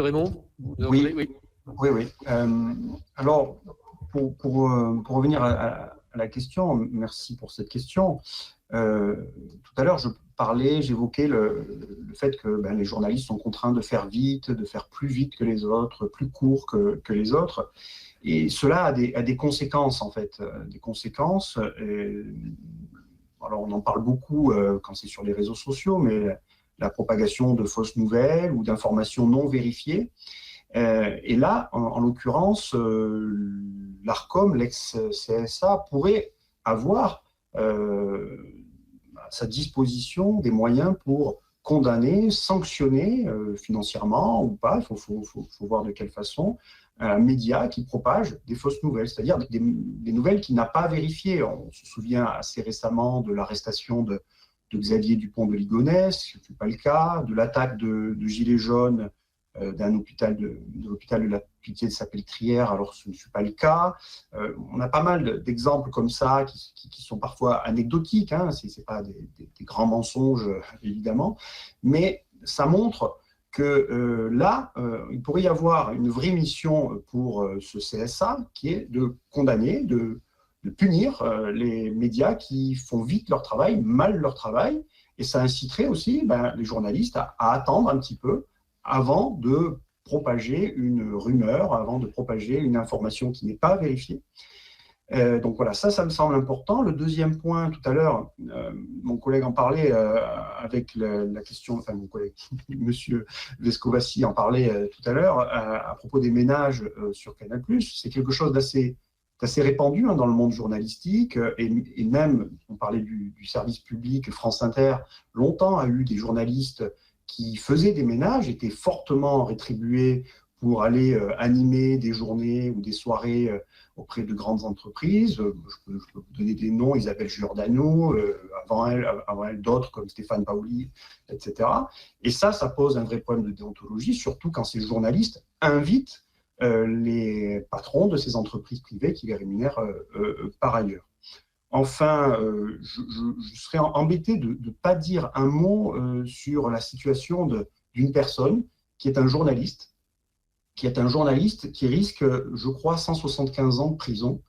Raymond, vous entendez? Oui, Oui. oui, oui. Alors, pour revenir à la question, merci pour cette question. Tout à l'heure, j'évoquais le fait que les journalistes sont contraints de faire vite, de faire plus vite que les autres, plus court que les autres. Et cela a des conséquences, en fait, des conséquences. Alors, on en parle beaucoup quand c'est sur les réseaux sociaux, mais la propagation de fausses nouvelles ou d'informations non vérifiées. Et là, en l'occurrence, l'ARCOM, l'ex-CSA, pourrait avoir à sa disposition des moyens pour condamner, sanctionner financièrement ou pas, il faut voir de quelle façon, un média qui propage des fausses nouvelles, c'est-à-dire des nouvelles qu'il n'a pas vérifiées. On se souvient assez récemment de l'arrestation de Xavier Dupont de Ligonnès, ce n'est pas le cas, de l'attaque de Gilets jaunes d'un hôpital de la Pitié de Salpêtrière, alors ce ne fut pas le cas. On a pas mal d'exemples comme ça qui sont parfois anecdotiques, hein, ce n'est pas des grands mensonges, évidemment, mais ça montre que là, il pourrait y avoir une vraie mission pour ce CSA qui est de condamner, de punir les médias qui font vite leur travail, mal leur travail, et ça inciterait aussi les journalistes à attendre un petit peu avant de propager une rumeur, avant de propager une information qui n'est pas vérifiée. Donc voilà, ça me semble important. Le deuxième point, tout à l'heure, mon collègue en parlait avec la question, enfin mon collègue, monsieur Vescovaci en parlait tout à l'heure, à propos des ménages sur Canal+. C'est quelque chose d'assez répandu dans le monde journalistique, et même, on parlait du service public, France Inter, longtemps a eu des journalistes qui faisaient des ménages, étaient fortement rétribués pour aller animer des journées ou des soirées auprès de grandes entreprises. Je peux vous donner des noms, Isabelle Giordano, avant elle d'autres comme Stéphane Paoli, etc. Et ça pose un vrai problème de déontologie, surtout quand ces journalistes invitent les patrons de ces entreprises privées qui les rémunèrent par ailleurs. Enfin, je serais embêté de ne pas dire un mot sur la situation d'une personne qui est un journaliste, qui risque, je crois, 175 ans de prison.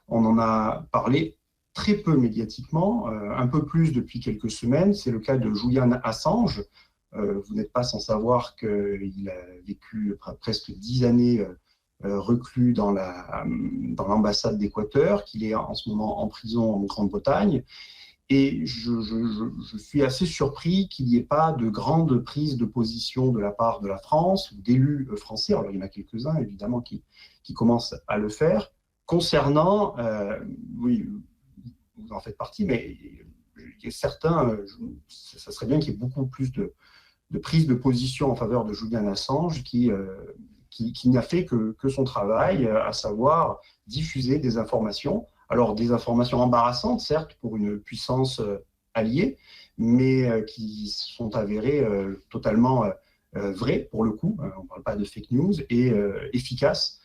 On en a parlé très peu médiatiquement, un peu plus depuis quelques semaines. C'est le cas de Julian Assange. Vous n'êtes pas sans savoir qu'il a vécu presque 10 années reclus dans l'ambassade d'Équateur, qu'il est en ce moment en prison en Grande-Bretagne. Et je suis assez surpris qu'il n'y ait pas de grande prise de position de la part de la France, ou d'élus français, alors il y en a quelques-uns évidemment qui commencent à le faire, concernant, oui, vous en faites partie, mais il y a certains, ça serait bien qu'il y ait beaucoup plus de prise de position en faveur de Julian Assange qui n'a fait que son travail, à savoir diffuser des informations. Alors, des informations embarrassantes, certes, pour une puissance alliée, mais qui sont avérées totalement vraies, pour le coup. On ne parle pas de fake news, et efficaces,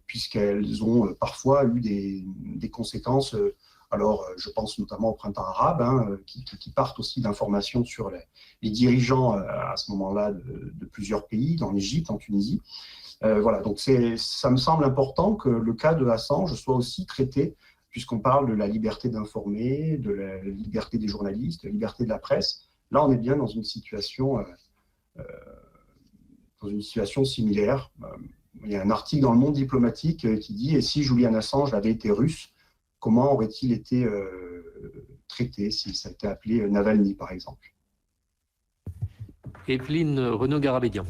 puisqu'elles ont parfois eu des conséquences. Alors, je pense notamment au printemps arabe, hein, qui partent aussi d'informations sur les dirigeants à ce moment-là de plusieurs pays, en Égypte, en Tunisie. Voilà, donc ça me semble important que le cas de Assange soit aussi traité, puisqu'on parle de la liberté d'informer, de la liberté des journalistes, de la liberté de la presse. Là, on est bien dans une situation similaire. Il y a un article dans le Monde diplomatique qui dit « Et si Julian Assange avait été russe, comment aurait-il été traité si ça a été appelé Navalny, par exemple ?» Evelyne Renaud-Garabédian.